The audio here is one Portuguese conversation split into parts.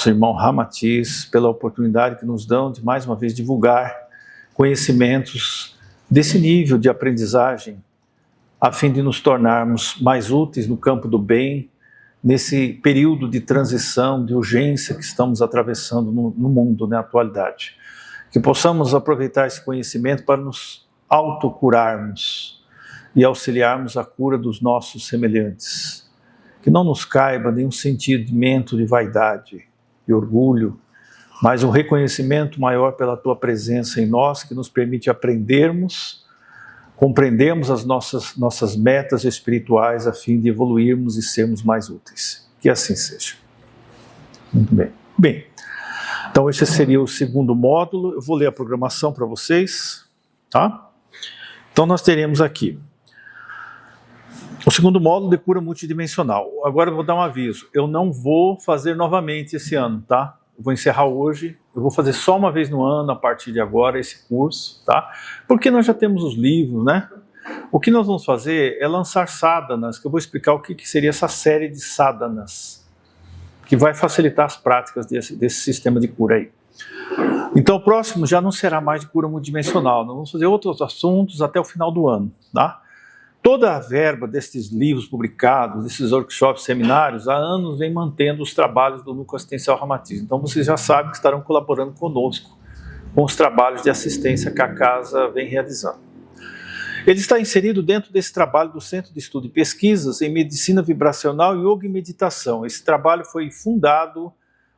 nosso irmão Ramatiz, pela oportunidade que nos dão de mais uma vez divulgar conhecimentos desse nível de aprendizagem, a fim de nos tornarmos mais úteis no campo do bem, nesse período de transição, de urgência que estamos atravessando no mundo, na atualidade. Que possamos aproveitar esse conhecimento para nos autocurarmos e auxiliarmos a cura dos nossos semelhantes. Que não nos caiba nenhum sentimento de vaidade, de orgulho, mas um reconhecimento maior pela Tua presença em nós, que nos permite aprendermos, compreendermos as nossas metas espirituais a fim de evoluirmos e sermos mais úteis. Que assim seja. Muito bem. Bem, então esse seria o segundo módulo. Eu vou ler a programação para vocês, tá? Então nós teremos aqui o segundo módulo de cura multidimensional. Agora eu vou dar um aviso. Eu não vou fazer novamente esse ano, tá? Eu vou encerrar hoje. Eu vou fazer só uma vez no ano, a partir de agora, esse curso, tá? Porque nós já temos os livros, né? O que nós vamos fazer é lançar sadhanas, que eu vou explicar o que seria essa série de sadhanas, que vai facilitar as práticas desse sistema de cura aí. Então o próximo já não será mais de cura multidimensional. Nós vamos fazer outros assuntos até o final do ano, tá? Toda a verba desses livros publicados, desses workshops, seminários, há anos vem mantendo os trabalhos do Núcleo Assistencial Ramatiz. Então vocês já sabem que estarão colaborando conosco com os trabalhos de assistência que a Casa vem realizando. Ele está inserido dentro desse trabalho do Centro de Estudo e Pesquisas em Medicina Vibracional, Yoga e Meditação. Esse trabalho foi fundado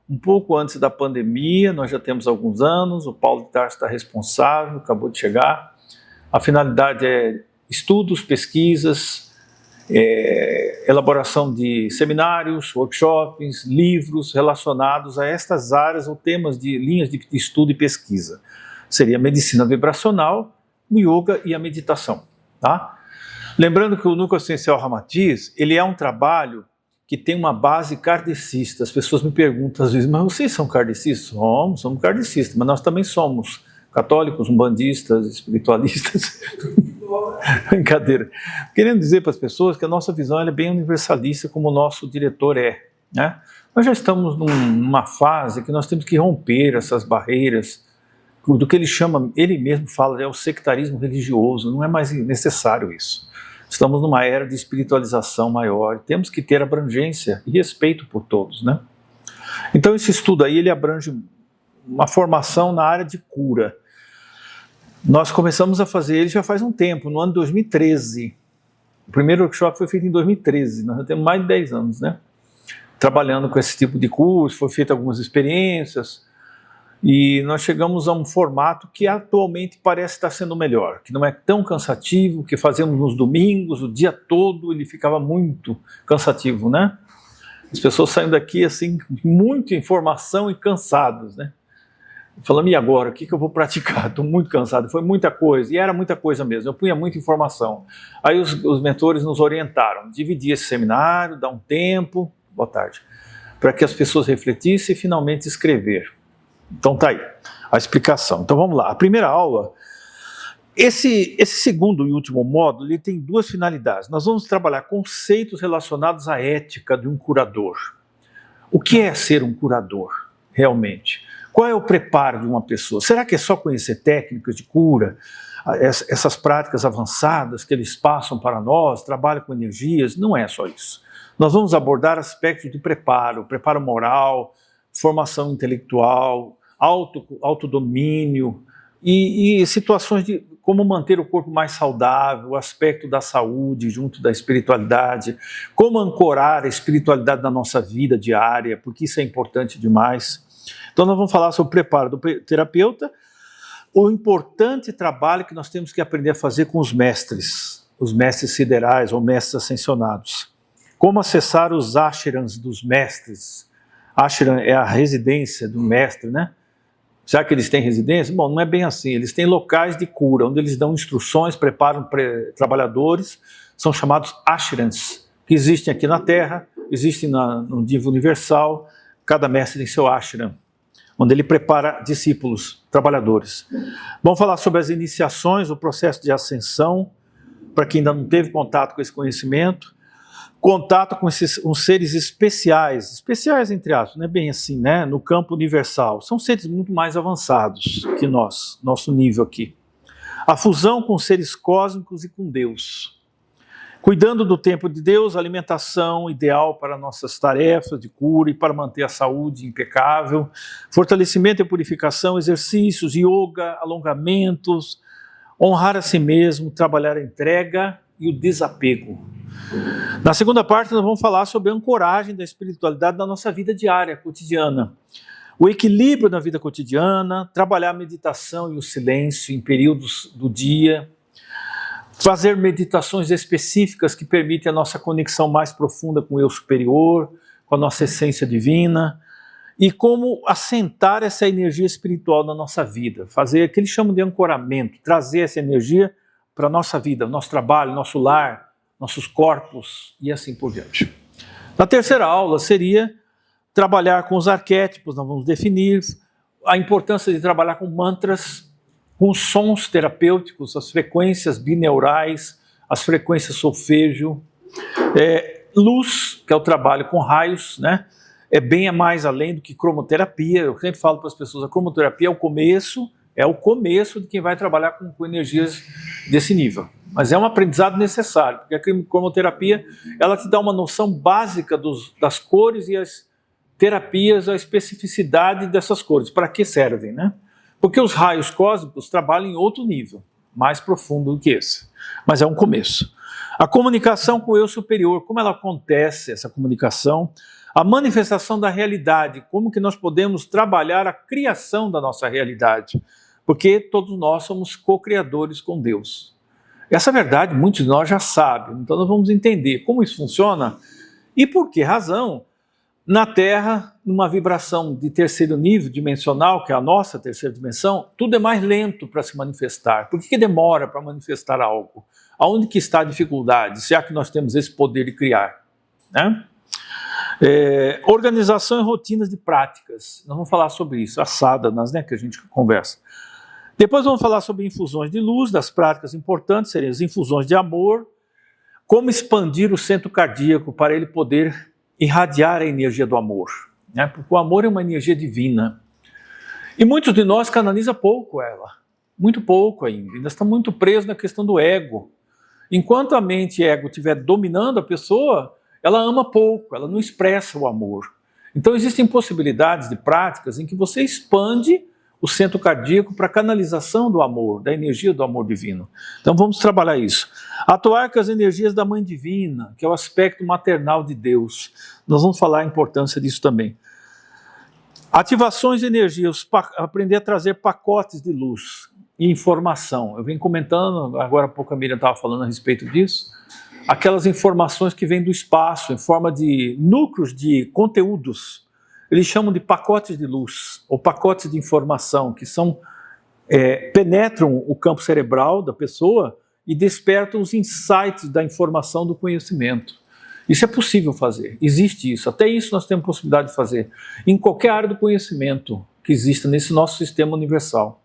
um pouco antes da pandemia, nós já temos alguns anos, o Paulo de Tarso está responsável, acabou de chegar. A finalidade é estudos, pesquisas, elaboração de seminários, workshops, livros relacionados a estas áreas ou temas de linhas de estudo e pesquisa. Seria a medicina vibracional, o yoga e a meditação, tá? Lembrando que o Núcleo Assistencial Ramatiz, ele é um trabalho que tem uma base kardecista. As pessoas me perguntam às vezes, mas vocês são kardecistas? Somos kardecistas, mas nós também somos católicos, umbandistas, espiritualistas. Brincadeira. Querendo dizer para as pessoas que a nossa visão é bem universalista, como o nosso diretor é, né? Nós já estamos numa fase que nós temos que romper essas barreiras do que ele chama, ele mesmo fala, é o sectarismo religioso. Não é mais necessário isso. Estamos numa era de espiritualização maior, temos que ter abrangência e respeito por todos, né? Então esse estudo aí, ele abrange uma formação na área de cura. Nós começamos a fazer ele já faz um tempo, no ano de 2013. O primeiro workshop foi feito em 2013, nós já temos mais de 10 anos, né? Trabalhando com esse tipo de curso, foi feito algumas experiências, e nós chegamos a um formato que atualmente parece estar sendo melhor, que não é tão cansativo, que fazemos nos domingos, o dia todo, ele ficava muito cansativo, né? As pessoas saem daqui assim, muita informação e cansadas, né? Falando, e agora, o que eu vou praticar? Estou muito cansado, foi muita coisa, e era muita coisa mesmo, eu punha muita informação. Aí os mentores nos orientaram, dividir esse seminário, dar um tempo, boa tarde, para que as pessoas refletissem e finalmente escrever. Então tá aí, a explicação. Então vamos lá, a primeira aula, esse segundo e último módulo, ele tem duas finalidades. Nós vamos trabalhar conceitos relacionados à ética de um curador. O que é ser um curador, realmente? Qual é o preparo de uma pessoa? Será que é só conhecer técnicas de cura, essas práticas avançadas que eles passam para nós, trabalho com energias? Não é só isso. Nós vamos abordar aspectos de preparo moral, formação intelectual, autodomínio e situações de como manter o corpo mais saudável, o aspecto da saúde junto da espiritualidade, como ancorar a espiritualidade na nossa vida diária, porque isso é importante demais. Então nós vamos falar sobre o preparo do terapeuta, o importante trabalho que nós temos que aprender a fazer com os mestres siderais ou mestres ascensionados. Como acessar os ashrams dos mestres. Ashram é a residência do mestre, né? Já que eles têm residência? Bom, não é bem assim. Eles têm locais de cura, onde eles dão instruções, preparam trabalhadores, são chamados ashrams, que existem aqui na Terra, existem no nível universal. Cada mestre tem seu ashram, onde ele prepara discípulos, trabalhadores. Vamos falar sobre as iniciações, o processo de ascensão, para quem ainda não teve contato com esse conhecimento, contato com esses seres especiais entre aspas, não é bem assim, né? No campo universal. São seres muito mais avançados que nós, nosso nível aqui. A fusão com seres cósmicos e com Deus. Cuidando do templo de Deus, alimentação ideal para nossas tarefas de cura e para manter a saúde impecável, fortalecimento e purificação, exercícios, yoga, alongamentos, honrar a si mesmo, trabalhar a entrega e o desapego. Na segunda parte nós vamos falar sobre a ancoragem da espiritualidade na nossa vida diária, cotidiana. O equilíbrio na vida cotidiana, trabalhar a meditação e o silêncio em períodos do dia, fazer meditações específicas que permitem a nossa conexão mais profunda com o eu superior, com a nossa essência divina, e como assentar essa energia espiritual na nossa vida, fazer o que eles chamam de ancoramento, trazer essa energia para a nossa vida, nosso trabalho, nosso lar, nossos corpos e assim por diante. Na terceira aula seria trabalhar com os arquétipos, nós vamos definir a importância de trabalhar com mantras, com sons terapêuticos, as frequências bineurais, as frequências solfejo, luz, que é o trabalho com raios, né? É bem a mais além do que cromoterapia. Eu sempre falo para as pessoas, a cromoterapia é o começo de quem vai trabalhar com energias desse nível. Mas é um aprendizado necessário, porque a cromoterapia, ela te dá uma noção básica das cores e as terapias, a especificidade dessas cores, para que servem, né? Porque os raios cósmicos trabalham em outro nível, mais profundo do que esse. Mas é um começo. A comunicação com o eu superior, como ela acontece, essa comunicação, a manifestação da realidade, como que nós podemos trabalhar a criação da nossa realidade, porque todos nós somos co-criadores com Deus. Essa verdade muitos de nós já sabem, então nós vamos entender como isso funciona e por que razão na Terra, numa vibração de terceiro nível dimensional, que é a nossa terceira dimensão, tudo é mais lento para se manifestar. Por que demora para manifestar algo? Aonde que está a dificuldade, já que nós temos esse poder de criar, né? Organização e rotinas de práticas. Nós vamos falar sobre isso, as sadhanas, né, que a gente conversa. Depois vamos falar sobre infusões de luz, das práticas importantes, seriam as infusões de amor, como expandir o centro cardíaco para ele poder irradiar a energia do amor, né? Porque o amor é uma energia divina. E muitos de nós canalizam pouco ela, muito pouco ainda estão muito presos na questão do ego. Enquanto a mente ego estiver dominando a pessoa, ela ama pouco, ela não expressa o amor. Então existem possibilidades de práticas em que você expande o centro cardíaco para a canalização do amor, da energia do amor divino. Então vamos trabalhar isso. Atuar com as energias da Mãe Divina, que é o aspecto maternal de Deus. Nós vamos falar a importância disso também. Ativações de energias, aprender a trazer pacotes de luz e informação. Eu venho comentando, agora há pouco a Miriam estava falando a respeito disso, aquelas informações que vêm do espaço, em forma de núcleos de conteúdos. Eles chamam de pacotes de luz, ou pacotes de informação, que penetram o campo cerebral da pessoa e despertam os insights da informação do conhecimento. Isso é possível fazer, existe isso, até isso nós temos possibilidade de fazer, em qualquer área do conhecimento que exista nesse nosso sistema universal.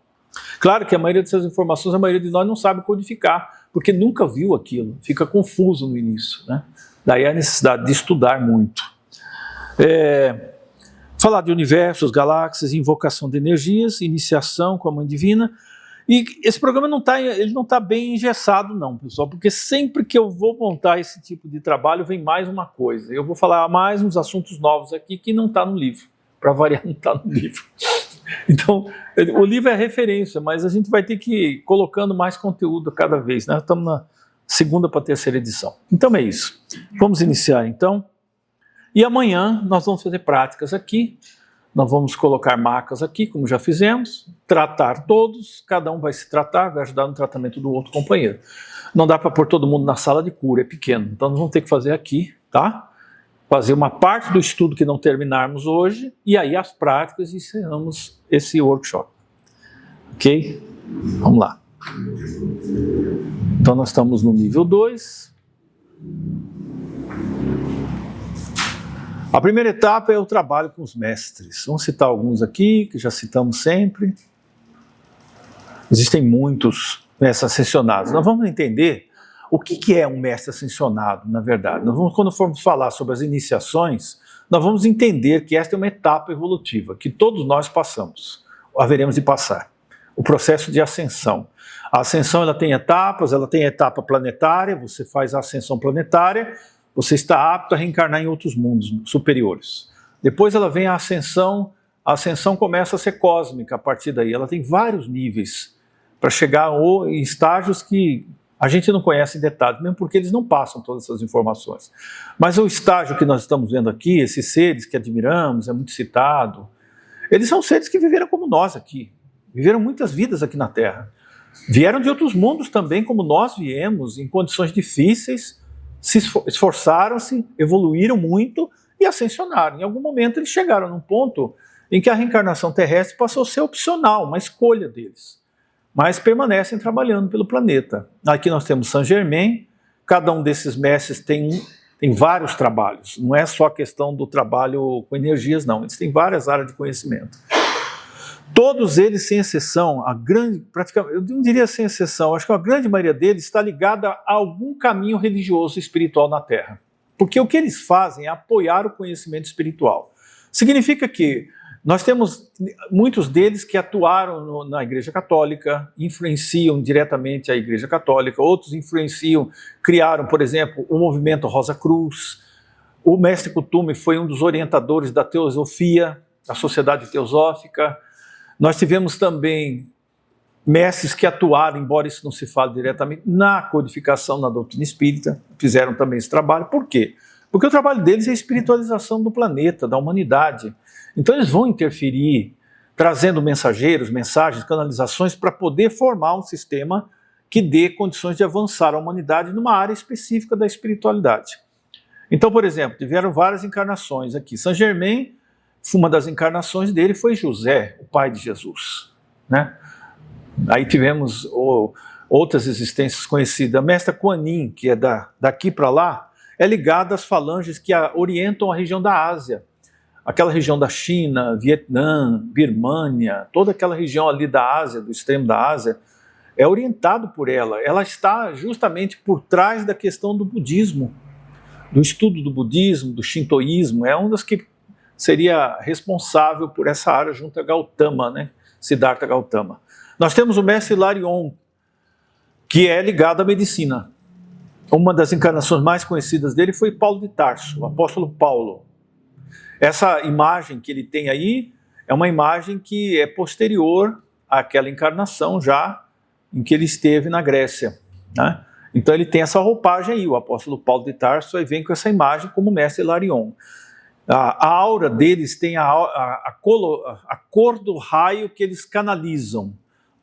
Claro que a maioria dessas informações, a maioria de nós não sabe codificar, porque nunca viu aquilo, fica confuso no início, né? Daí a necessidade de estudar muito. Falar de universos, galáxias, invocação de energias, iniciação com a Mãe Divina. E esse programa não está bem engessado não, pessoal, porque sempre que eu vou montar esse tipo de trabalho vem mais uma coisa. Eu vou falar mais uns assuntos novos aqui que não está no livro, para variar não está no livro. Então, o livro é referência, mas a gente vai ter que ir colocando mais conteúdo cada vez, né? Estamos na segunda para a terceira edição. Então é isso. Vamos iniciar então. E amanhã nós vamos fazer práticas aqui, nós vamos colocar marcas aqui, como já fizemos, tratar todos, cada um vai se tratar, vai ajudar no tratamento do outro companheiro. Não dá para pôr todo mundo na sala de cura, é pequeno, então nós vamos ter que fazer aqui, tá? Fazer uma parte do estudo que não terminarmos hoje, e aí as práticas e encerramos esse workshop. Ok? Vamos lá. Então nós estamos no nível 2. A primeira etapa é o trabalho com os mestres. Vamos citar alguns aqui, que já citamos sempre. Existem muitos nessas sessionadas. Nós vamos entender O que é um mestre ascensionado, na verdade? Quando formos falar sobre as iniciações, nós vamos entender que esta é uma etapa evolutiva, que todos nós passamos, haveremos de passar. O processo de ascensão. A ascensão ela tem etapas, ela tem a etapa planetária, você faz a ascensão planetária, você está apto a reencarnar em outros mundos superiores. Depois ela vem a ascensão começa a ser cósmica a partir daí, ela tem vários níveis para chegar em estágios que a gente não conhece em detalhes, mesmo porque eles não passam todas essas informações. Mas o estágio que nós estamos vendo aqui, esses seres que admiramos, é muito citado, eles são seres que viveram como nós aqui, viveram muitas vidas aqui na Terra. Vieram de outros mundos também, como nós viemos, em condições difíceis, se esforçaram-se, evoluíram muito e ascensionaram. Em algum momento eles chegaram num ponto em que a reencarnação terrestre passou a ser opcional, uma escolha deles. Mas permanecem trabalhando pelo planeta. Aqui nós temos Saint Germain, cada um desses mestres tem vários trabalhos, não é só a questão do trabalho com energias, não, eles têm várias áreas de conhecimento. Todos eles, sem exceção, praticamente, eu não diria sem exceção, acho que a grande maioria deles está ligada a algum caminho religioso e espiritual na Terra. Porque o que eles fazem é apoiar o conhecimento espiritual. Significa que nós temos muitos deles que atuaram na Igreja Católica, influenciam diretamente a Igreja Católica, outros criaram, por exemplo, o movimento Rosa Cruz. O mestre Kuthumi foi um dos orientadores da teosofia, da Sociedade Teosófica. Nós tivemos também mestres que atuaram, embora isso não se fale diretamente, na codificação na doutrina espírita, fizeram também esse trabalho. Por quê? Porque o trabalho deles é a espiritualização do planeta, da humanidade. Então eles vão interferir, trazendo mensageiros, mensagens, canalizações, para poder formar um sistema que dê condições de avançar a humanidade numa área específica da espiritualidade. Então, por exemplo, tiveram várias encarnações aqui. Saint Germain, uma das encarnações dele foi José, o pai de Jesus, né? Aí tivemos outras existências conhecidas. A mestra Kuan Yin, que é daqui para lá, é ligada às falanges que orientam a região da Ásia. Aquela região da China, Vietnã, Birmânia, toda aquela região ali da Ásia, do extremo da Ásia, é orientado por ela. Ela está justamente por trás da questão do budismo, do estudo do budismo, do shintoísmo. É uma das que seria responsável por essa área junto a Gautama, né? Siddhartha Gautama. Nós temos o mestre Hilarion, que é ligado à medicina. Uma das encarnações mais conhecidas dele foi Paulo de Tarso, o apóstolo Paulo. Essa imagem que ele tem aí é uma imagem que é posterior àquela encarnação já em que ele esteve na Grécia, né? Então ele tem essa roupagem aí, o apóstolo Paulo de Tarso, aí vem com essa imagem como mestre Hilarion. A aura deles tem a cor do raio que eles canalizam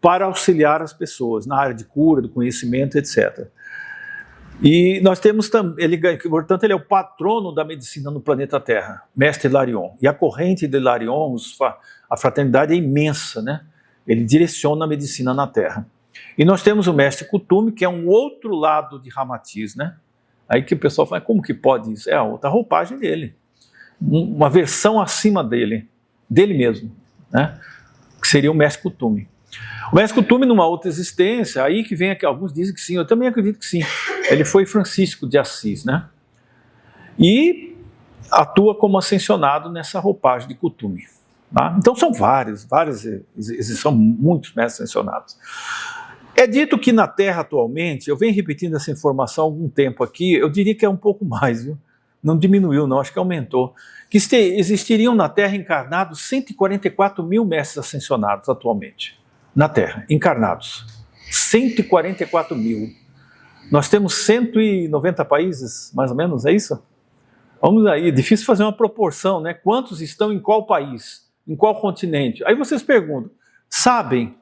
para auxiliar as pessoas na área de cura, do conhecimento, etc. E nós temos também, portanto, ele é o patrono da medicina no planeta Terra, mestre Hilarion. E a corrente de Hilarion, a fraternidade é imensa, né? Ele direciona a medicina na Terra. E nós temos o mestre Kuthumi, que é um outro lado de Ramatiz, né? Aí que o pessoal fala, como que pode isso? É a outra roupagem dele, uma versão acima dele mesmo, né? Que seria o mestre Kuthumi. O mestre Kuthumi, numa outra existência, aí que vem aqui, alguns dizem que sim, eu também acredito que sim. Ele foi Francisco de Assis, né? E atua como ascensionado nessa roupagem de Kuthumi. Tá? Então são são muitos mestres ascensionados. É dito que na Terra atualmente, eu venho repetindo essa informação há algum tempo aqui, eu diria que é um pouco mais, viu? Não diminuiu não, acho que aumentou. Que existiriam na Terra encarnados 144 mil mestres ascensionados atualmente. Na Terra, encarnados. 144 mil. Nós temos 190 países, mais ou menos, é isso? Vamos aí, é difícil fazer uma proporção, né? Quantos estão em qual país? Em qual continente? Aí vocês perguntam, sabem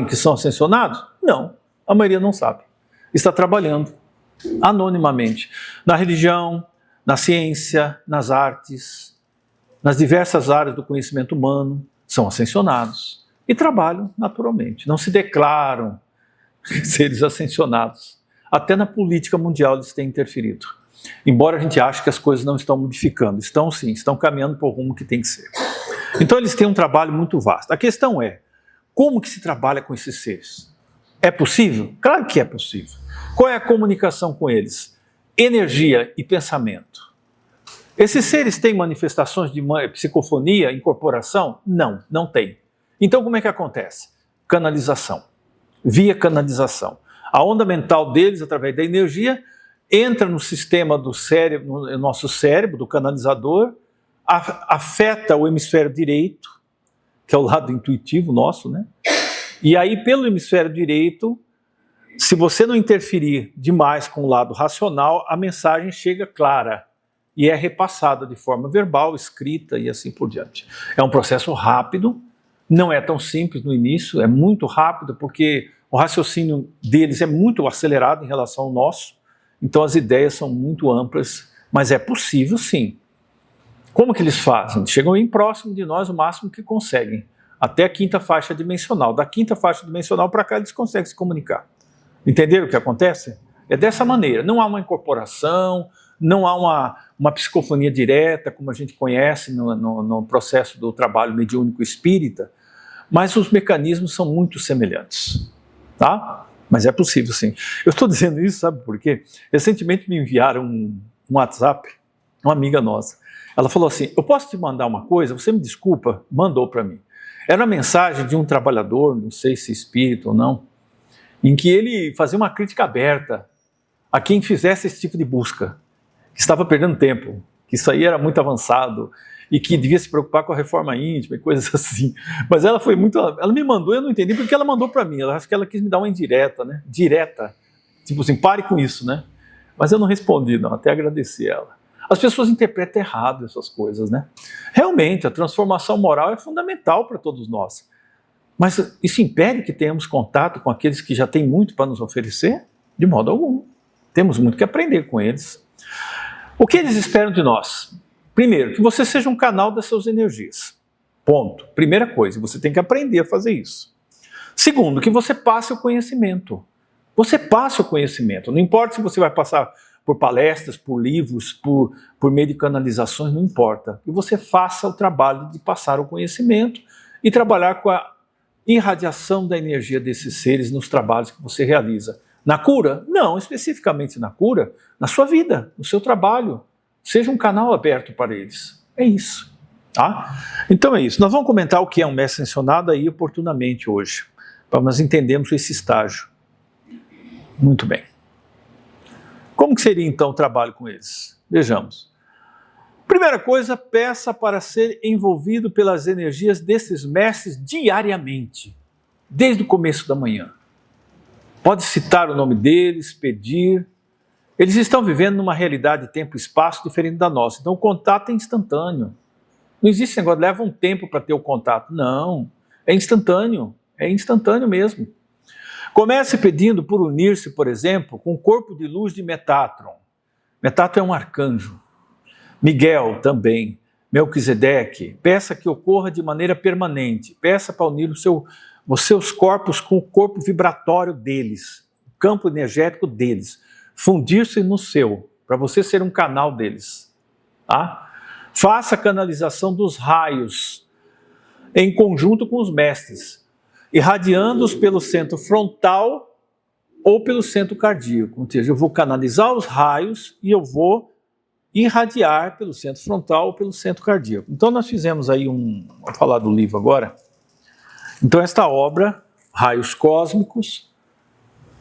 que são ascensionados? Não, a maioria não sabe. Está trabalhando anonimamente na religião, na ciência, nas artes, nas diversas áreas do conhecimento humano, são ascensionados e trabalham naturalmente, não se declaram seres ascensionados. Até na política mundial eles têm interferido. Embora a gente ache que as coisas não estão modificando, estão sim, estão caminhando por rumo que tem que ser. Então eles têm um trabalho muito vasto. A questão é, como que se trabalha com esses seres? É possível? Claro que é possível. Qual é a comunicação com eles? Energia e pensamento. Esses seres têm manifestações de psicofonia, incorporação? Não, não tem. Então como é que acontece? Canalização. Via canalização. A onda mental deles, através da energia, entra no sistema do cérebro, no nosso cérebro, do canalizador, afeta o hemisfério direito, que é o lado intuitivo nosso, né? E aí, pelo hemisfério direito, se você não interferir demais com o lado racional, a mensagem chega clara e é repassada de forma verbal, escrita e assim por diante. É um processo rápido, não é tão simples no início, é muito rápido porque o raciocínio deles é muito acelerado em relação ao nosso, então as ideias são muito amplas, mas é possível sim. Como que eles fazem? Chegam bem próximo de nós o máximo que conseguem, até a quinta faixa dimensional. Da quinta faixa dimensional para cá eles conseguem se comunicar. Entenderam o que acontece? É dessa maneira, não há uma incorporação, não há uma psicofonia direta, como a gente conhece no processo do trabalho mediúnico espírita, mas os mecanismos são muito semelhantes, tá? Mas é possível sim. Eu estou dizendo isso, sabe por quê? Recentemente me enviaram um WhatsApp, uma amiga nossa. Ela falou assim, eu posso te mandar uma coisa? Você me desculpa? Mandou para mim. Era uma mensagem de um trabalhador, não sei se espírito ou não, em que ele fazia uma crítica aberta a quem fizesse esse tipo de busca, que estava perdendo tempo, que isso aí era muito avançado e que devia se preocupar com a reforma íntima e coisas assim. Mas ela foi muito... Ela me mandou, eu não entendi porque ela mandou para mim. Eu acho que ela quis me dar uma indireta, né? Direta. Tipo assim, pare com isso, né? Mas eu não respondi, não. Até agradeci ela. As pessoas interpretam errado essas coisas, né? Realmente, a transformação moral é fundamental para todos nós. Mas isso impede que tenhamos contato com aqueles que já têm muito para nos oferecer? De modo algum. Temos muito que aprender com eles. O que eles esperam de nós? Primeiro, que você seja um canal das suas energias. Ponto. Primeira coisa, você tem que aprender a fazer isso. Segundo, que você passe o conhecimento. Você passe o conhecimento. Não importa se você vai passar por palestras, por livros, por meio de canalizações, não importa. Que você faça o trabalho de passar o conhecimento e trabalhar com a irradiação da energia desses seres nos trabalhos que você realiza. Na cura? Não, especificamente na cura, na sua vida, no seu trabalho. Seja um canal aberto para eles. É isso. Tá? Então é isso. Nós vamos comentar o que é um mestre ascensionado aí oportunamente hoje, para nós entendermos esse estágio. Muito bem. Como que seria então o trabalho com eles? Vejamos. Primeira coisa, peça para ser envolvido pelas energias desses mestres diariamente, desde o começo da manhã. Pode citar o nome deles, pedir. Eles estão vivendo numa realidade de tempo e espaço diferente da nossa, então o contato é instantâneo. Não existe negócio, leva um tempo para ter o contato. Não, é instantâneo mesmo. Comece pedindo por unir-se, por exemplo, com o corpo de luz de Metatron. Metatron é um arcanjo. Miguel também, Melquisedeque. Peça que ocorra de maneira permanente. Peça para unir os seus corpos com o corpo vibratório deles, o campo energético deles. Fundir-se no seu, para você ser um canal deles. Tá? Faça a canalização dos raios em conjunto com os mestres, irradiando-os pelo centro frontal ou pelo centro cardíaco. Ou seja, eu vou canalizar os raios e eu vou irradiar pelo centro frontal ou pelo centro cardíaco. Então nós fizemos aí vou falar do livro agora. Então esta obra, Raios Cósmicos,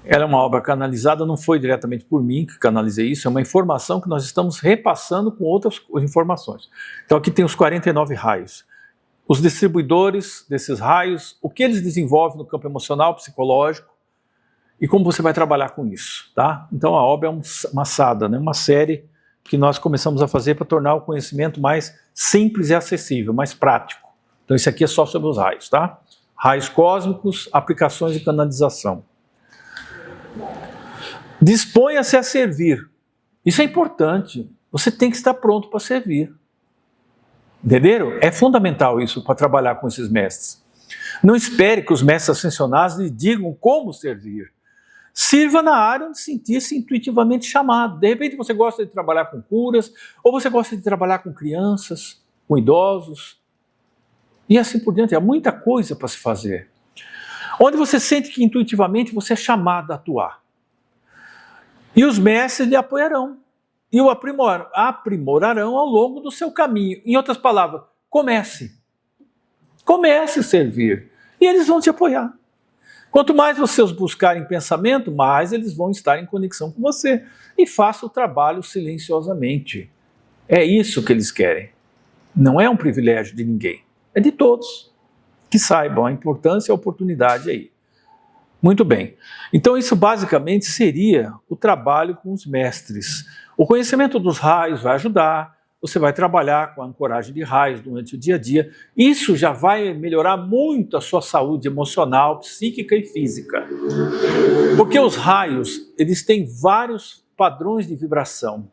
ela é uma obra canalizada, não foi diretamente por mim que canalizei isso, é uma informação que nós estamos repassando com outras informações. Então aqui tem os 49 raios. Os distribuidores desses raios, o que eles desenvolvem no campo emocional, psicológico, e como você vai trabalhar com isso, tá? Então a obra é uma SADA, né? Uma série que nós começamos a fazer para tornar o conhecimento mais simples e acessível, mais prático. Então isso aqui é só sobre os raios, tá? Raios cósmicos, aplicações e canalização. Disponha-se a servir. Isso é importante. Você tem que estar pronto para servir. Entenderam? É fundamental isso para trabalhar com esses mestres. Não espere que os mestres ascensionados lhe digam como servir. Sirva na área onde sentir-se intuitivamente chamado. De repente você gosta de trabalhar com curas, ou você gosta de trabalhar com crianças, com idosos, e assim por diante. Há muita coisa para se fazer. onde você sente que intuitivamente você é chamado a atuar. E os mestres lhe apoiarão e o aprimorarão ao longo do seu caminho. Em outras palavras, comece a servir e eles vão te apoiar. Quanto mais você os buscar em pensamento, mais eles vão estar em conexão com você. E faça o trabalho silenciosamente. É isso que eles querem. Não é um privilégio de ninguém, é de todos. Que saibam a importância e a oportunidade aí. Muito bem. Então isso basicamente seria o trabalho com os mestres. O conhecimento dos raios vai ajudar, você vai trabalhar com a ancoragem de raios durante o dia a dia. Isso já vai melhorar muito a sua saúde emocional, psíquica e física. Porque os raios, eles têm vários padrões de vibração.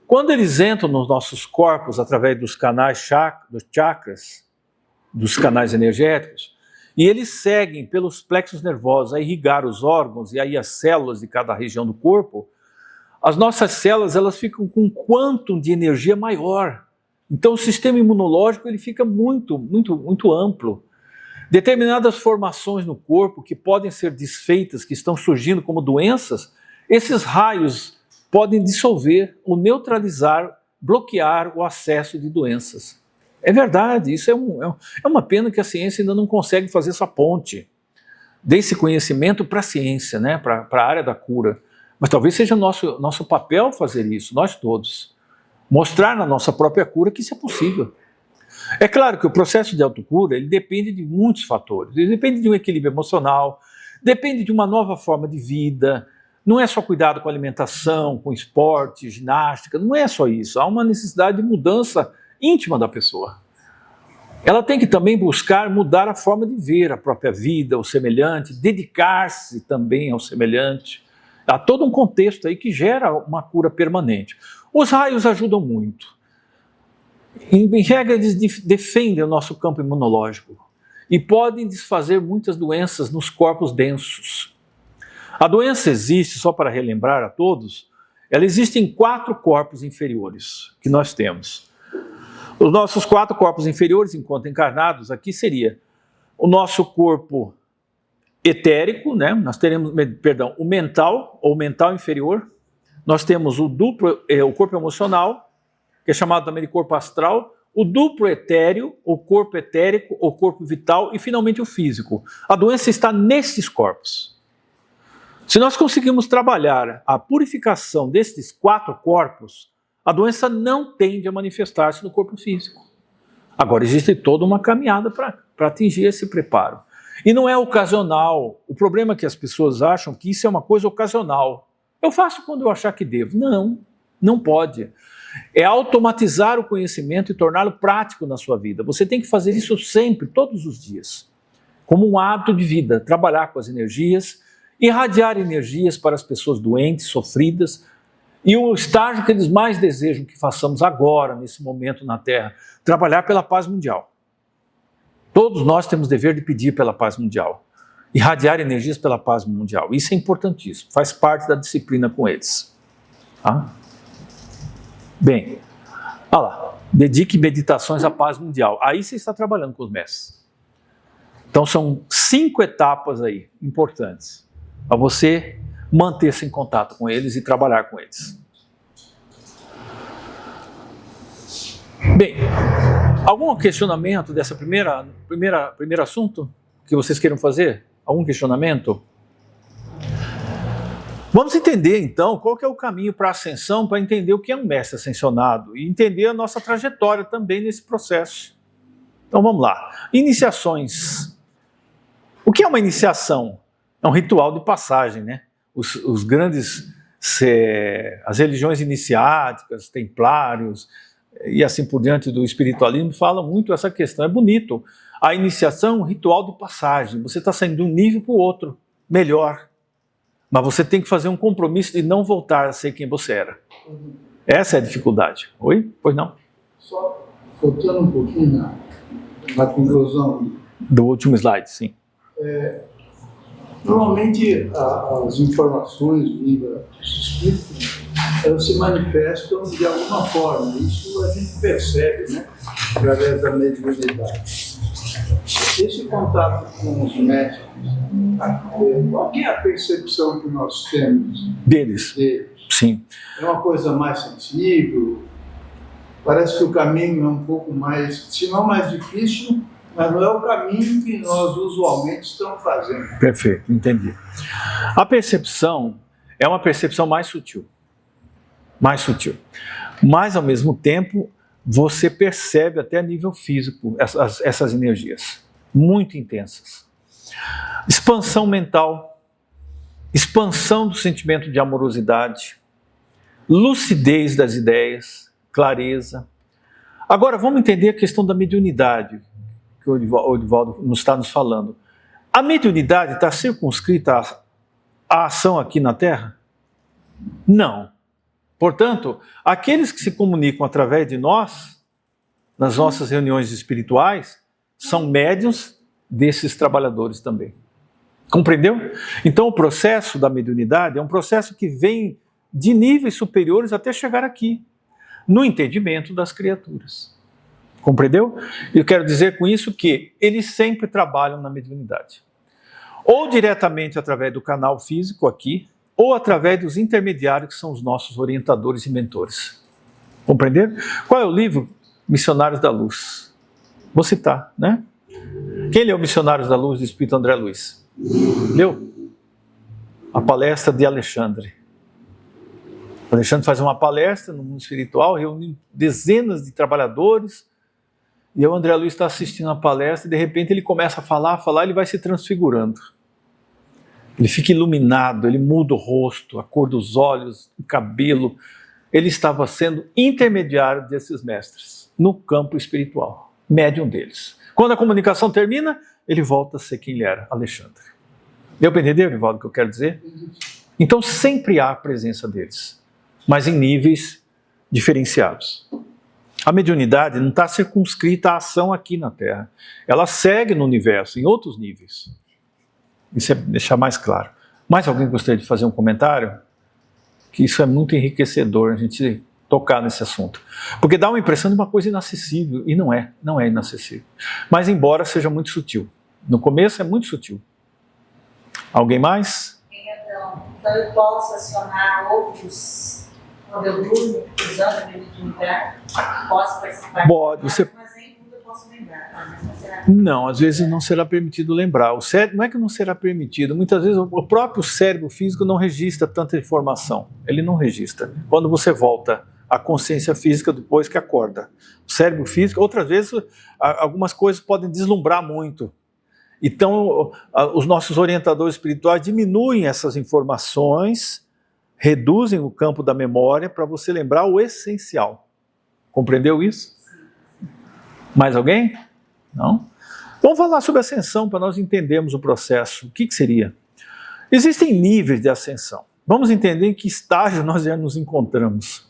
Quando eles entram nos nossos corpos através dos canais dos chakras, dos canais energéticos, e eles seguem pelos plexos nervosos a irrigar os órgãos e aí as células de cada região do corpo, as nossas células elas ficam com um quantum de energia maior. Então o sistema imunológico ele fica muito amplo. Determinadas formações no corpo que podem ser desfeitas, que estão surgindo como doenças, esses raios podem dissolver ou neutralizar, bloquear o acesso de doenças. É verdade, isso é uma pena que a ciência ainda não consegue fazer essa ponte desse conhecimento para a ciência, né? Para a área da cura. Mas talvez seja nosso papel fazer isso, nós todos. Mostrar na nossa própria cura que isso é possível. É claro que o processo de autocura ele depende de muitos fatores. Ele depende de um equilíbrio emocional, depende de uma nova forma de vida. Não é só cuidado com alimentação, com esporte, ginástica, não é só isso. Há uma necessidade de mudança íntima da pessoa. Ela tem que também buscar mudar a forma de ver a própria vida, o semelhante, dedicar-se também ao semelhante. Há todo um contexto aí que gera uma cura permanente. Os raios ajudam muito. Em regra, eles defendem o nosso campo imunológico e podem desfazer muitas doenças nos corpos densos. A doença existe, só para relembrar a todos, ela existe em 4 corpos inferiores que nós temos. Os nossos 4 corpos inferiores, enquanto encarnados, aqui seria o nosso corpo etérico, né? Nós teremos, o mental, ou mental inferior. Nós temos o corpo emocional, que é chamado também de corpo astral, o duplo etéreo, o corpo etérico, o corpo vital e finalmente o físico. A doença está nesses corpos. Se nós conseguirmos trabalhar a purificação desses 4 corpos, a doença não tende a manifestar-se no corpo físico. Agora, existe toda uma caminhada para atingir esse preparo. E não é ocasional. O problema é que as pessoas acham que isso é uma coisa ocasional. Eu faço quando eu achar que devo. Não, não pode. É automatizar o conhecimento e torná-lo prático na sua vida. Você tem que fazer isso sempre, todos os dias. Como um hábito de vida, trabalhar com as energias, irradiar energias para as pessoas doentes, sofridas, e o estágio que eles mais desejam que façamos agora, nesse momento na Terra, trabalhar pela paz mundial. Todos nós temos dever de pedir pela paz mundial, irradiar energias pela paz mundial. Isso é importantíssimo, faz parte da disciplina com eles. Tá? Bem, olha lá, dedique meditações à paz mundial. Aí você está trabalhando com os mestres. Então são 5 etapas aí importantes para você manter-se em contato com eles e trabalhar com eles. Bem, algum questionamento dessa primeiro assunto que vocês queiram fazer? Algum questionamento? Vamos entender então qual que é o caminho para a ascensão, para entender o que é um mestre ascensionado e entender a nossa trajetória também nesse processo. Então vamos lá. Iniciações. O que é uma iniciação? É um ritual de passagem, né? Os grandes, as religiões iniciáticas, templários e assim por diante do espiritualismo falam muito essa questão. É bonito. A iniciação é um ritual de passagem. Você está saindo de um nível para o outro, melhor. Mas você tem que fazer um compromisso de não voltar a ser quem você era. Essa é a dificuldade. Oi? Pois não? Só voltando um pouquinho na conclusão. Do último slide, sim. Normalmente as informações vindas dos espíritos, elas se manifestam de alguma forma. Isso a gente percebe, né? Através da mediunidade. esse contato com os médicos, qual é a percepção que nós temos deles? Sim. É uma coisa mais sensível? Parece que o caminho é um pouco mais, se não mais difícil, mas não é o caminho que nós usualmente estamos fazendo. Perfeito, entendi. A percepção é uma percepção mais sutil. Mais sutil. Mas, ao mesmo tempo, você percebe até a nível físico essas energias. Muito intensas. Expansão mental, expansão do sentimento de amorosidade, lucidez das ideias, clareza. Agora, vamos entender a questão da mediunidade, que o Edivaldo está nos falando. A mediunidade está circunscrita à ação aqui na Terra? Não. Portanto, aqueles que se comunicam através de nós, nas nossas reuniões espirituais, são médiuns desses trabalhadores também. Compreendeu? Então, o processo da mediunidade é um processo que vem de níveis superiores até chegar aqui, no entendimento das criaturas. Compreendeu? Eu quero dizer com isso que eles sempre trabalham na mediunidade. Ou diretamente através do canal físico aqui, ou através dos intermediários que são os nossos orientadores e mentores. Compreenderam? Qual é o livro? Missionários da Luz. Vou citar, né? Quem leu Missionários da Luz do Espírito André Luiz? Leu? A palestra de Alexandre. Alexandre faz uma palestra no mundo espiritual, reunindo dezenas de trabalhadores, e o André Luiz está assistindo a palestra e de repente ele começa a falar, ele vai se transfigurando. Ele fica iluminado, ele muda o rosto, a cor dos olhos, o cabelo. Ele estava sendo intermediário desses mestres no campo espiritual, médium deles. Quando a comunicação termina, ele volta a ser quem ele era, Alexandre. Deu para entender, Edivaldo, o que eu quero dizer? Então sempre há a presença deles, mas em níveis diferenciados. A mediunidade não está circunscrita à ação aqui na Terra. Ela segue no universo, em outros níveis. Isso é deixar mais claro. Mais alguém gostaria de fazer um comentário? Que isso é muito enriquecedor, a gente tocar nesse assunto. Porque dá uma impressão de uma coisa inacessível, e não é inacessível. Mas embora seja muito sutil. No começo é muito sutil. Alguém mais? Então eu posso acionar outros, quando eu durmo, usando a mediunidade, posso participar? Pode, você... Não, às vezes não será permitido lembrar. O cérebro, não é que não será permitido, muitas vezes o próprio cérebro físico não registra tanta informação. Ele não registra. Quando você volta à consciência física depois que acorda. O cérebro físico, outras vezes, algumas coisas podem deslumbrar muito. Então, os nossos orientadores espirituais diminuem essas informações, reduzem o campo da memória para você lembrar o essencial. Compreendeu isso? Mais alguém? Não? Vamos falar sobre ascensão para nós entendermos o processo. O que seria? Existem níveis de ascensão. Vamos entender em que estágio nós já nos encontramos.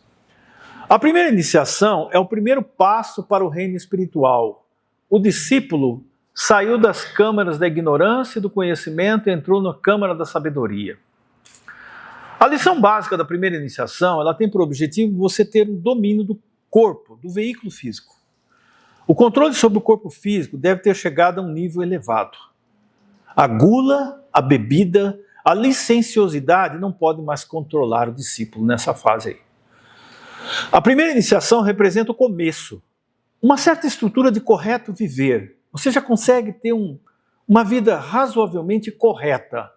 A primeira iniciação é o primeiro passo para o reino espiritual. O discípulo saiu das câmaras da ignorância e do conhecimento e entrou na câmara da sabedoria. A lição básica da primeira iniciação, ela tem por objetivo você ter o domínio do corpo, do veículo físico. O controle sobre o corpo físico deve ter chegado a um nível elevado. A gula, a bebida, a licenciosidade não podem mais controlar o discípulo nessa fase aí. A primeira iniciação representa o começo, uma certa estrutura de correto viver. Você já consegue ter uma vida razoavelmente correta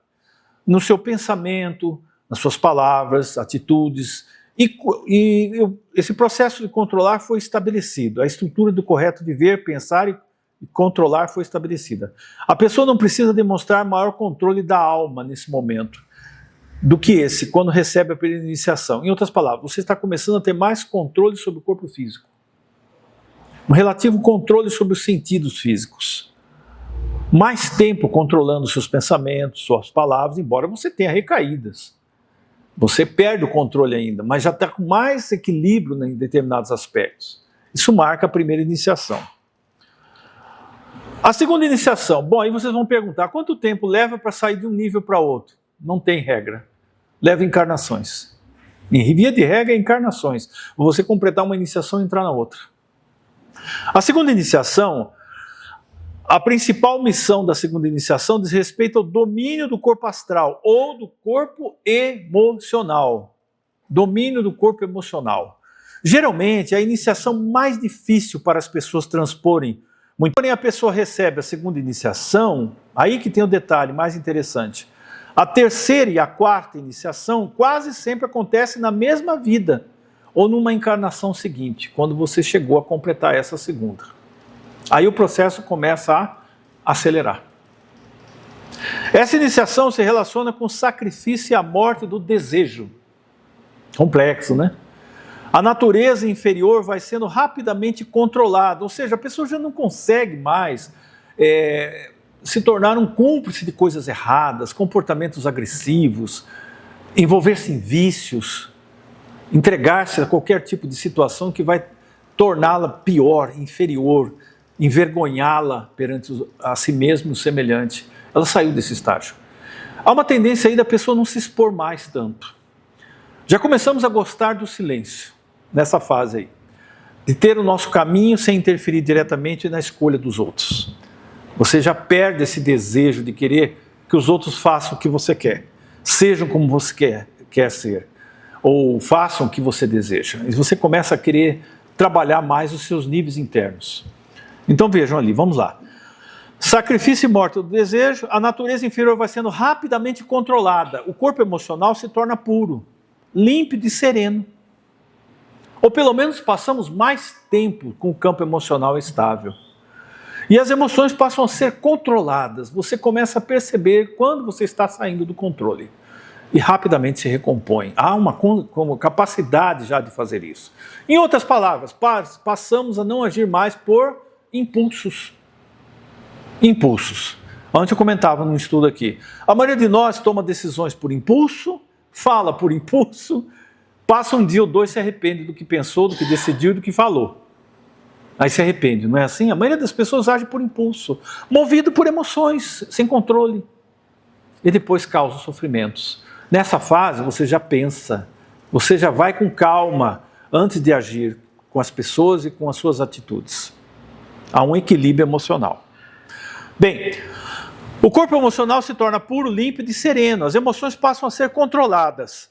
no seu pensamento, nas suas palavras, atitudes. E esse processo de controlar foi estabelecido. A estrutura do correto viver, pensar e controlar foi estabelecida. A pessoa não precisa demonstrar maior controle da alma nesse momento do que esse, quando recebe a primeira iniciação. Em outras palavras, você está começando a ter mais controle sobre o corpo físico. Um relativo controle sobre os sentidos físicos. Mais tempo controlando seus pensamentos, suas palavras, embora você tenha recaídas. Você perde o controle ainda, mas já está com mais equilíbrio em determinados aspectos. Isso marca a primeira iniciação. A segunda iniciação, bom, aí vocês vão perguntar, quanto tempo leva para sair de um nível para outro? Não tem regra. Leva encarnações. Em via de regra, encarnações. Você completar uma iniciação e entrar na outra. A segunda iniciação, A principal missão da segunda iniciação diz respeito ao domínio do corpo astral ou do corpo emocional. Domínio do corpo emocional. Geralmente, é a iniciação mais difícil para as pessoas transporem. Porém, a pessoa recebe a segunda iniciação, aí que tem o detalhe mais interessante. A terceira e a quarta iniciação quase sempre acontecem na mesma vida ou numa encarnação seguinte, quando você chegou a completar essa segunda. Aí o processo começa a acelerar. Essa iniciação se relaciona com o sacrifício e a morte do desejo. Complexo, né? A natureza inferior vai sendo rapidamente controlada, ou seja, a pessoa já não consegue mais se tornar um cúmplice de coisas erradas, comportamentos agressivos, envolver-se em vícios, entregar-se a qualquer tipo de situação que vai torná-la pior, inferior, envergonhá-la perante a si mesmo e o semelhante. Ela saiu desse estágio. Há uma tendência aí da pessoa não se expor mais tanto. Já começamos a gostar do silêncio, nessa fase aí, de ter o nosso caminho sem interferir diretamente na escolha dos outros. Você já perde esse desejo de querer que os outros façam o que você quer, sejam como você quer ser, ou façam o que você deseja. E você começa a querer trabalhar mais os seus níveis internos. Então vejam ali, vamos lá. Sacrifício e morte do desejo, a natureza inferior vai sendo rapidamente controlada, o corpo emocional se torna puro, límpido e sereno. Ou pelo menos passamos mais tempo com o campo emocional estável. E as emoções passam a ser controladas, você começa a perceber quando você está saindo do controle. E rapidamente se recompõe. Há uma capacidade já de fazer isso. Em outras palavras, passamos a não agir mais por impulsos. Impulsos. Antes eu comentava num estudo aqui. A maioria de nós toma decisões por impulso, fala por impulso, passa um dia ou dois e se arrepende do que pensou, do que decidiu, do que falou. Aí se arrepende, não é assim? A maioria das pessoas age por impulso, movido por emoções, sem controle. E depois causa sofrimentos. Nessa fase você já pensa, você já vai com calma antes de agir com as pessoas e com as suas atitudes. Há um equilíbrio emocional. Bem, o corpo emocional se torna puro, límpido e sereno. As emoções passam a ser controladas.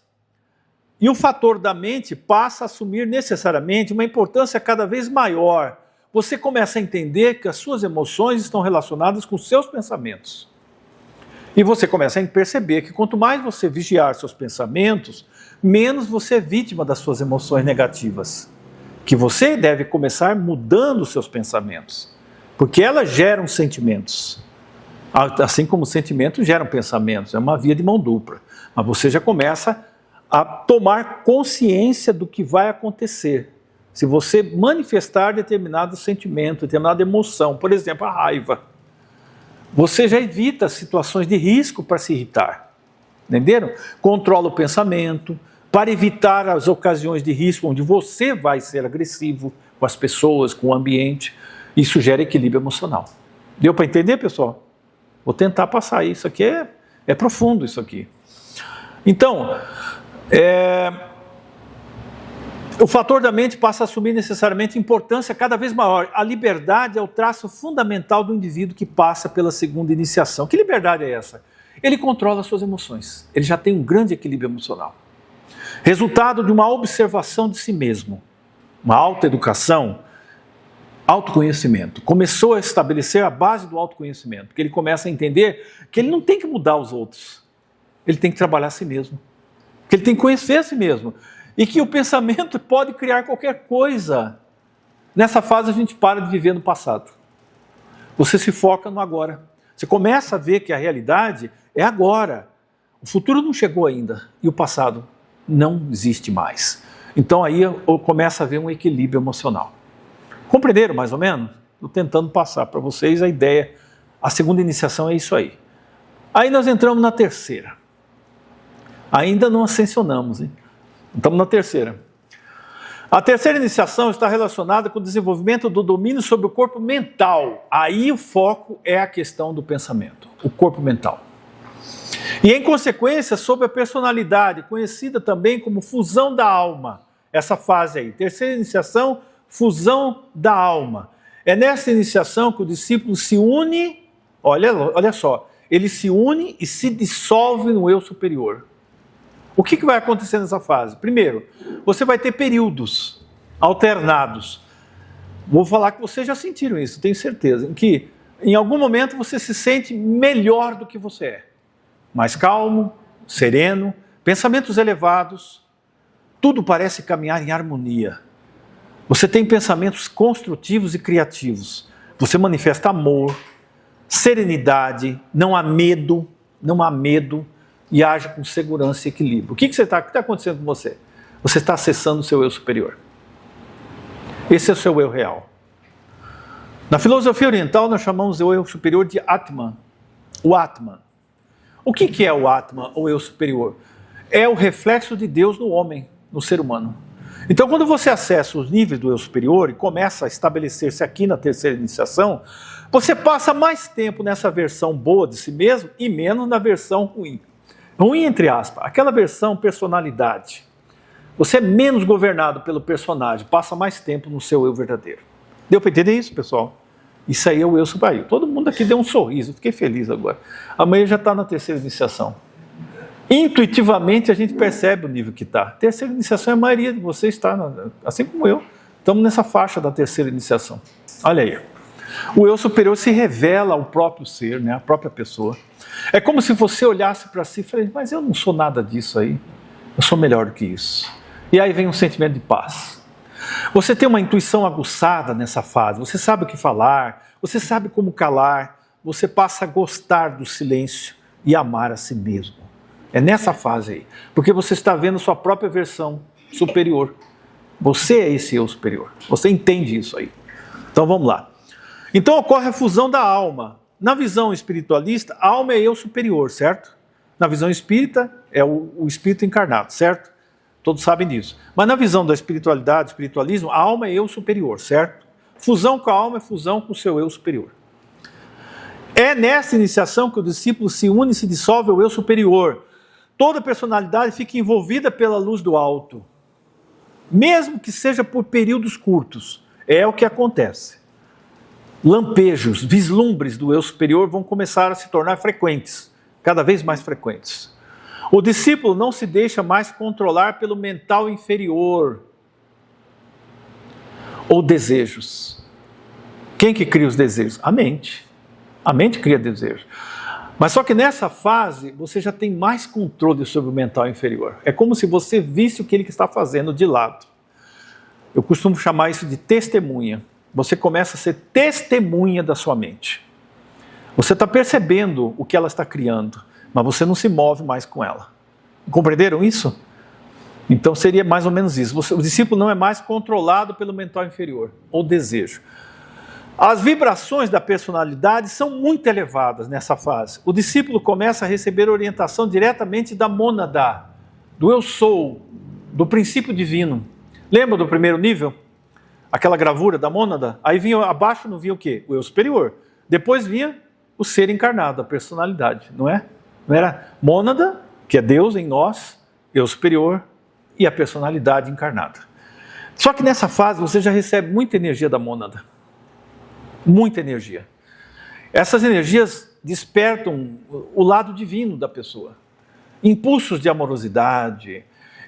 E o fator da mente passa a assumir necessariamente uma importância cada vez maior. Você começa a entender que as suas emoções estão relacionadas com os seus pensamentos. E você começa a perceber que quanto mais você vigiar seus pensamentos, menos você é vítima das suas emoções negativas. Que você deve começar mudando os seus pensamentos. Porque elas geram sentimentos. Assim como os sentimentos geram pensamentos. É uma via de mão dupla. Mas você já começa a tomar consciência do que vai acontecer. Se você manifestar determinado sentimento, determinada emoção, por exemplo, a raiva, você já evita situações de risco para se irritar. Entenderam? Controla o pensamento, para evitar as ocasiões de risco onde você vai ser agressivo com as pessoas, com o ambiente. Isso gera equilíbrio emocional. Deu para entender, pessoal? Vou tentar passar isso aqui, é profundo isso aqui. Então, o fator da mente passa a assumir necessariamente importância cada vez maior. A liberdade é o traço fundamental do indivíduo que passa pela segunda iniciação. Que liberdade é essa? Ele controla as suas emoções. Ele já tem um grande equilíbrio emocional. Resultado de uma observação de si mesmo. Uma autoeducação, autoconhecimento. Começou a estabelecer a base do autoconhecimento. Porque ele começa a entender que ele não tem que mudar os outros. Ele tem que trabalhar a si mesmo. Que ele tem que conhecer a si mesmo. E que o pensamento pode criar qualquer coisa. Nessa fase a gente para de viver no passado. Você se foca no agora. Você começa a ver que a realidade é agora. O futuro não chegou ainda. E o passado não existe mais. Então aí começa a haver um equilíbrio emocional. Compreenderam mais ou menos? Estou tentando passar para vocês a ideia. A segunda iniciação é isso aí. Aí nós entramos na terceira. Ainda não ascensionamos, hein? Estamos na terceira. A terceira iniciação está relacionada com o desenvolvimento do domínio sobre o corpo mental. Aí o foco é a questão do pensamento, o corpo mental. E em consequência, sobre a personalidade, conhecida também como fusão da alma. Essa fase aí, terceira iniciação, fusão da alma. É nessa iniciação que o discípulo se une, olha só, ele se une e se dissolve no eu superior. O que vai acontecer nessa fase? Primeiro, você vai ter períodos alternados. Vou falar que vocês já sentiram isso, tenho certeza, em que em algum momento você se sente melhor do que você é. Mais calmo, sereno, pensamentos elevados, tudo parece caminhar em harmonia. Você tem pensamentos construtivos e criativos. Você manifesta amor, serenidade, não há medo e age com segurança e equilíbrio. O que está acontecendo com você? Você está acessando o seu eu superior. Esse é o seu eu real. Na filosofia oriental, nós chamamos o eu superior de Atman. O Atman. O que é o Atman, ou eu superior? É o reflexo de Deus no homem, no ser humano. Então, quando você acessa os níveis do eu superior e começa a estabelecer-se aqui na terceira iniciação, você passa mais tempo nessa versão boa de si mesmo e menos na versão ruim. Ruim, entre aspas, aquela versão personalidade. Você é menos governado pelo personagem, passa mais tempo no seu eu verdadeiro. Deu para entender isso, pessoal? Isso aí é o eu superior. Todo mundo aqui deu um sorriso, fiquei feliz agora. Amanhã já está na terceira iniciação. Intuitivamente a gente percebe o nível que está. Terceira iniciação, a maioria de vocês está, assim como eu, estamos nessa faixa da terceira iniciação. Olha aí. O eu superior se revela ao próprio ser, né, a própria pessoa. É como se você olhasse para si e falasse, mas eu não sou nada disso aí. Eu sou melhor do que isso. E aí vem um sentimento de paz. Você tem uma intuição aguçada nessa fase. Você sabe o que falar, você sabe como calar, você passa a gostar do silêncio e amar a si mesmo. É nessa fase aí. Porque você está vendo sua própria versão superior. Você é esse eu superior. Você entende isso aí. Então vamos lá. Então ocorre a fusão da alma. Na visão espiritualista, a alma é eu superior, certo? Na visão espírita, é o espírito encarnado, certo? Todos sabem disso. Mas na visão da espiritualidade, espiritualismo, a alma é eu superior, certo? Fusão com a alma é fusão com o seu eu superior. É nessa iniciação que o discípulo se une e se dissolve ao eu superior. Toda personalidade fica envolvida pela luz do alto. Mesmo que seja por períodos curtos. É o que acontece. Lampejos, vislumbres do eu superior vão começar a se tornar frequentes. Cada vez mais frequentes. O discípulo não se deixa mais controlar pelo mental inferior ou desejos. Quem que cria os desejos? A mente. A mente cria desejos. Mas só que nessa fase você já tem mais controle sobre o mental inferior. É como se você visse o que ele está fazendo de lado. Eu costumo chamar isso de testemunha. Você começa a ser testemunha da sua mente. Você está percebendo o que ela está criando, mas você não se move mais com ela. Compreenderam isso? Então seria mais ou menos isso. O discípulo não é mais controlado pelo mental inferior, ou desejo. As vibrações da personalidade são muito elevadas nessa fase. O discípulo começa a receber orientação diretamente da mônada, do eu sou, do princípio divino. Lembra do primeiro nível? Aquela gravura da mônada? Aí vinha abaixo, não vinha o quê? O eu superior. Depois vinha o ser encarnado, a personalidade, não é? Não era mônada, que é Deus em nós, eu superior, e a personalidade encarnada. Só que nessa fase você já recebe muita energia da mônada. Muita energia. Essas energias despertam o lado divino da pessoa. Impulsos de amorosidade.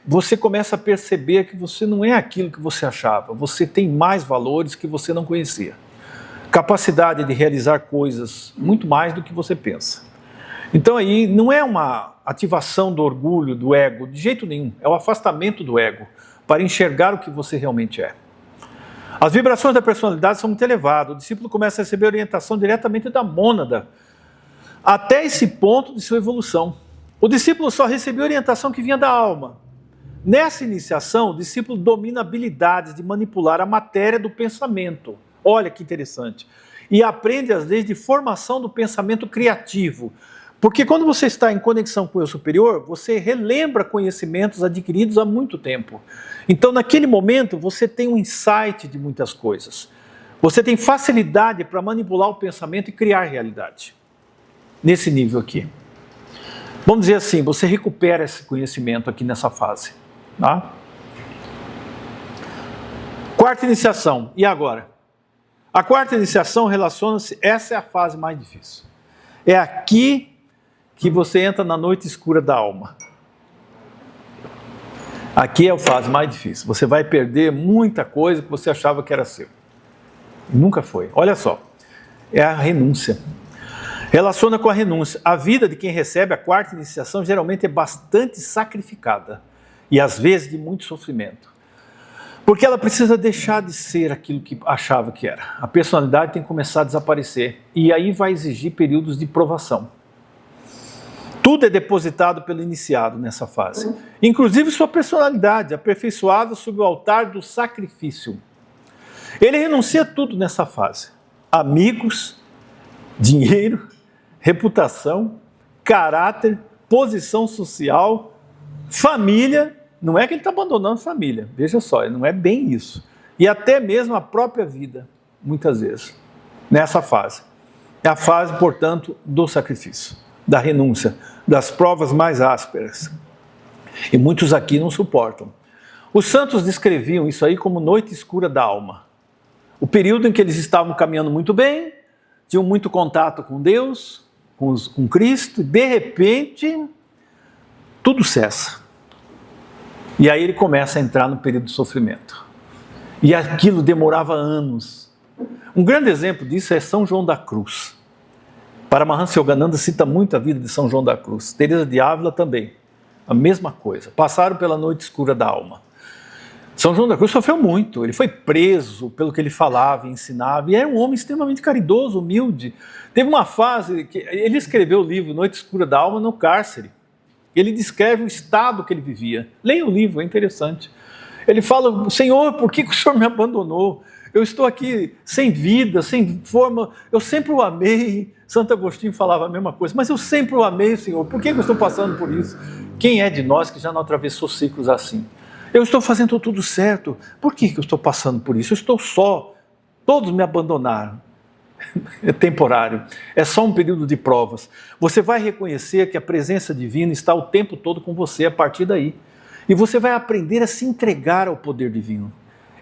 Você começa a perceber que você não é aquilo que você achava. Você tem mais valores que você não conhecia. Capacidade de realizar coisas muito mais do que você pensa. Então aí não é uma ativação do orgulho, do ego, de jeito nenhum. É o afastamento do ego para enxergar o que você realmente é. As vibrações da personalidade são muito elevadas. O discípulo começa a receber orientação diretamente da mônada, até esse ponto de sua evolução. O discípulo só recebeu orientação que vinha da alma. Nessa iniciação, o discípulo domina habilidades de manipular a matéria do pensamento. Olha que interessante. E aprende as leis de formação do pensamento criativo. Porque quando você está em conexão com o eu superior, você relembra conhecimentos adquiridos há muito tempo. Então, naquele momento, você tem um insight de muitas coisas. Você tem facilidade para manipular o pensamento e criar realidade. Nesse nível aqui. Vamos dizer assim, você recupera esse conhecimento aqui nessa fase. Tá? Quarta iniciação. E agora? A quarta iniciação relaciona-se, essa é a fase mais difícil. É aqui que você entra na noite escura da alma. Aqui é a fase mais difícil. Você vai perder muita coisa que você achava que era seu. Nunca foi. Olha só, é a renúncia. Relaciona com a renúncia. A vida de quem recebe a quarta iniciação geralmente é bastante sacrificada e às vezes de muito sofrimento. Porque ela precisa deixar de ser aquilo que achava que era. A personalidade tem que começar a desaparecer e aí vai exigir períodos de provação. Tudo é depositado pelo iniciado nessa fase, inclusive sua personalidade, aperfeiçoada sob o altar do sacrifício. Ele renuncia a tudo nessa fase: amigos, dinheiro, reputação, caráter, posição social, família. Não é que ele está abandonando a família, veja só, não é bem isso. E até mesmo a própria vida, muitas vezes, nessa fase. É a fase, portanto, do sacrifício, da renúncia, das provas mais ásperas. E muitos aqui não suportam. Os santos descreviam isso aí como noite escura da alma. O período em que eles estavam caminhando muito bem, tinham muito contato com Deus, com Cristo, e de repente, tudo cessa. E aí ele começa a entrar no período de sofrimento. E aquilo demorava anos. Um grande exemplo disso é São João da Cruz. Paramahansa Yogananda cita muito a vida de São João da Cruz. Teresa de Ávila também. A mesma coisa. Passaram pela noite escura da alma. São João da Cruz sofreu muito. Ele foi preso pelo que ele falava e ensinava. E era um homem extremamente caridoso, humilde. Teve uma fase que ele escreveu o livro Noite Escura da Alma no cárcere. Ele descreve o estado que ele vivia. Leia o livro, é interessante. Ele fala: Senhor, por que o Senhor me abandonou? Eu estou aqui sem vida, sem forma, eu sempre o amei. Santo Agostinho falava a mesma coisa, mas eu sempre o amei, Senhor, por que eu estou passando por isso? Quem é de nós que já não atravessou ciclos assim? Eu estou fazendo tudo certo, por que eu estou passando por isso? Eu estou só, todos me abandonaram. É temporário, é só um período de provas. Você vai reconhecer que a presença divina está o tempo todo com você a partir daí. E você vai aprender a se entregar ao poder divino.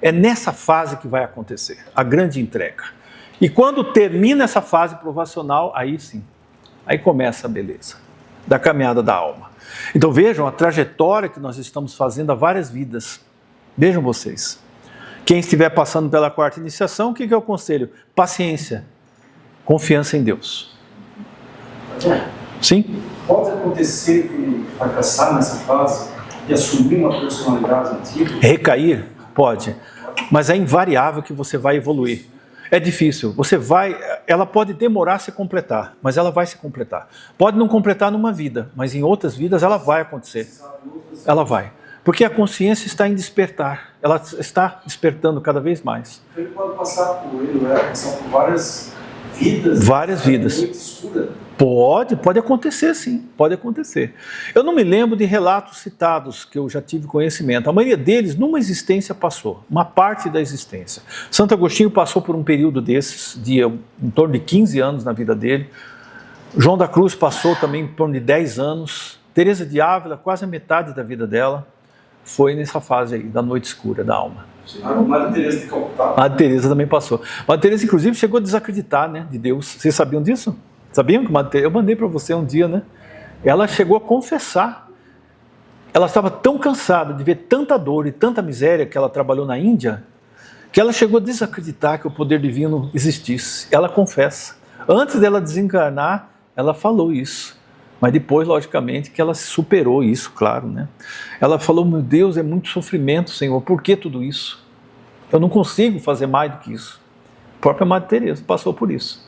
É nessa fase que vai acontecer, a grande entrega. E quando termina essa fase provacional, aí sim, aí começa a beleza da caminhada da alma. Então vejam a trajetória que nós estamos fazendo há várias vidas. Vejam vocês. Quem estiver passando pela quarta iniciação, o que é o conselho? Paciência, confiança em Deus. Sim? Pode acontecer que fracassar nessa fase e assumir uma personalidade antiga? Recair? Pode. Mas é invariável que você vai evoluir. É difícil. Ela pode demorar a se completar, mas ela vai se completar. Pode não completar numa vida, mas em outras vidas ela vai acontecer. Ela vai. Porque a consciência está em despertar. Ela está despertando cada vez mais. Ele pode passar por por várias vidas. Várias vidas. Noite escura. Pode acontecer sim, pode acontecer. Eu não me lembro de relatos citados que eu já tive conhecimento. A maioria deles, numa existência passou, uma parte da existência. Santo Agostinho passou por um período desses, em torno de 15 anos na vida dele. João da Cruz passou também em torno de 10 anos. Teresa de Ávila, quase a metade da vida dela, foi nessa fase aí, da noite escura da alma. A Madre Teresa de Calcutá. A Madre Teresa também passou. A Madre Teresa, inclusive, chegou a desacreditar, né, de Deus. Vocês sabiam disso? Sabiam que eu mandei para você um dia, né? Ela chegou a confessar. Ela estava tão cansada de ver tanta dor e tanta miséria que ela trabalhou na Índia, que ela chegou a desacreditar que o poder divino existisse. Ela confessa. Antes dela desencarnar, ela falou isso. Mas depois, logicamente, que ela superou isso, claro, né? Ela falou: meu Deus, é muito sofrimento, Senhor. Por que tudo isso? Eu não consigo fazer mais do que isso. A própria Madre Teresa passou por isso.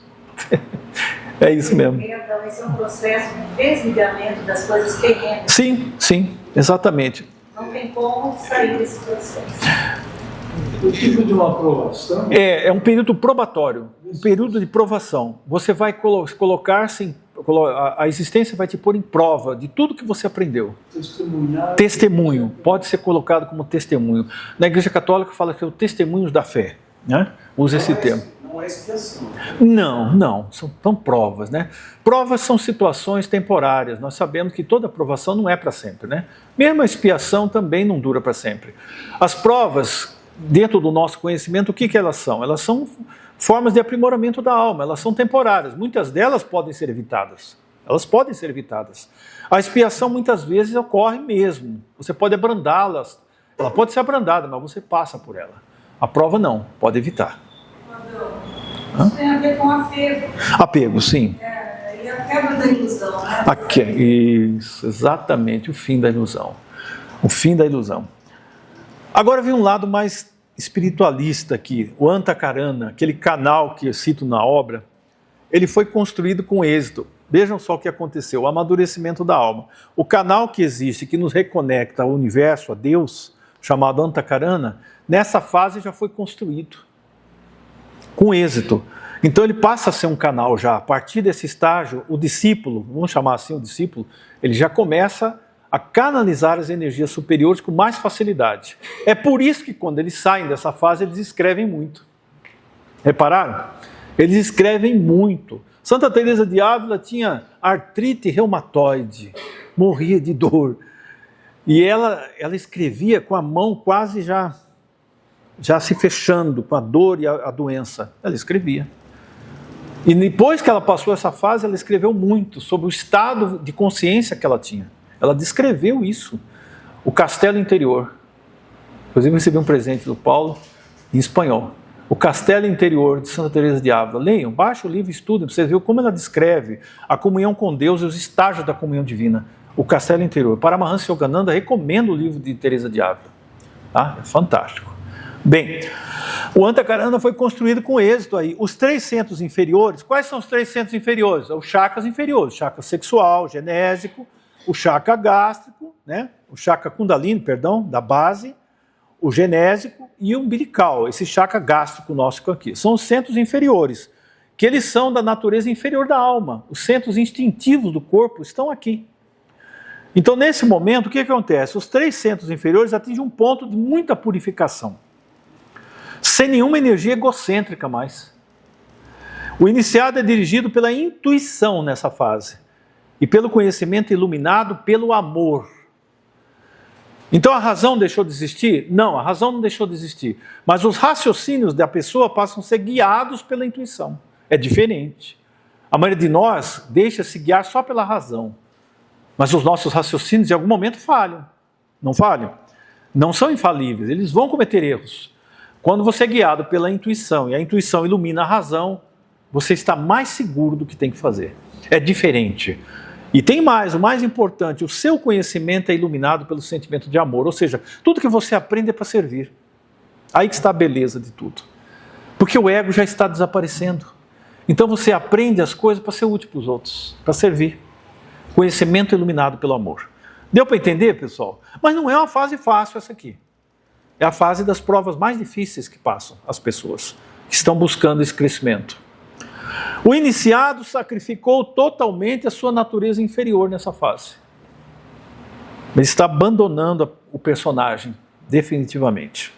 É isso mesmo. Então, esse é um processo de desligamento das coisas terrenas. Sim, exatamente. Não tem como sair desse processo. O tipo de uma aprovação? É um período probatório, um período de provação. Você vai colocar-se, a existência vai te pôr em prova de tudo que você aprendeu. Testemunho, pode ser colocado como testemunho. Na Igreja Católica fala que é o testemunhos da fé, né? Usa esse termo. Não é expiação. Não, são provas, né? Provas são situações temporárias. Nós sabemos que toda provação não é para sempre, né? Mesmo a expiação também não dura para sempre. As provas, dentro do nosso conhecimento, o que elas são? Elas são formas de aprimoramento da alma, elas são temporárias, muitas delas podem ser evitadas. Elas podem ser evitadas. A expiação muitas vezes ocorre mesmo. Você pode abrandá-las. Ela pode ser abrandada, mas você passa por ela. A prova não, pode evitar. Isso tem a ver com apego. Apego, sim. E a quebra da ilusão, né? Isso, exatamente, o fim da ilusão. O fim da ilusão. Agora vem um lado mais espiritualista aqui, o Antakarana, aquele canal que eu cito na obra, ele foi construído com êxito. Vejam só o que aconteceu, o amadurecimento da alma. O canal que existe, que nos reconecta ao universo, a Deus, chamado Antakarana, nessa fase já foi construído, com êxito. Então ele passa a ser um canal já. A partir desse estágio, o discípulo, vamos chamar assim o discípulo, ele já começa a canalizar as energias superiores com mais facilidade. É por isso que quando eles saem dessa fase, eles escrevem muito. Repararam? Eles escrevem muito. Santa Teresa de Ávila tinha artrite reumatoide, morria de dor. E ela escrevia com a mão quase já se fechando com a dor e a doença. Ela escrevia. E depois que ela passou essa fase, ela escreveu muito sobre o estado de consciência que ela tinha. Ela descreveu isso. O castelo interior. Inclusive, eu recebi um presente do Paulo em espanhol. O Castelo Interior de Santa Teresa de Ávila. Leiam, baixa o livro e estudem, para vocês verem como ela descreve a comunhão com Deus e os estágios da comunhão divina. O Castelo Interior. Paramahansa Yogananda recomenda o livro de Teresa de Ávila. Tá? É fantástico. Bem, o Antakarana foi construído com êxito aí. Os 3 centros inferiores, quais são os 3 centros inferiores? Os chakras inferiores, o chakra sexual, genésico, o chakra gástrico, né? O chakra kundalini, perdão, da base, o genésico e o umbilical, esse chakra gástrico nosso aqui. São os centros inferiores, que eles são da natureza inferior da alma. Os centros instintivos do corpo estão aqui. Então, nesse momento, o que acontece? Os 3 centros inferiores atingem um ponto de muita purificação, sem nenhuma energia egocêntrica mais. O iniciado é dirigido pela intuição nessa fase, e pelo conhecimento iluminado pelo amor. Então a razão deixou de existir? Não, a razão não deixou de existir. Mas os raciocínios da pessoa passam a ser guiados pela intuição. É diferente. A maioria de nós deixa-se guiar só pela razão. Mas os nossos raciocínios em algum momento falham. Não falham? Não são infalíveis, eles vão cometer erros. Quando você é guiado pela intuição e a intuição ilumina a razão, você está mais seguro do que tem que fazer. É diferente. E tem mais, o mais importante, o seu conhecimento é iluminado pelo sentimento de amor, ou seja, tudo que você aprende é para servir. Aí que está a beleza de tudo. Porque o ego já está desaparecendo. Então você aprende as coisas para ser útil para os outros, para servir. Conhecimento iluminado pelo amor. Deu para entender, pessoal? Mas não é uma fase fácil essa aqui. É a fase das provas mais difíceis que passam as pessoas que estão buscando esse crescimento. O iniciado sacrificou totalmente a sua natureza inferior nessa fase. Ele está abandonando o personagem, definitivamente.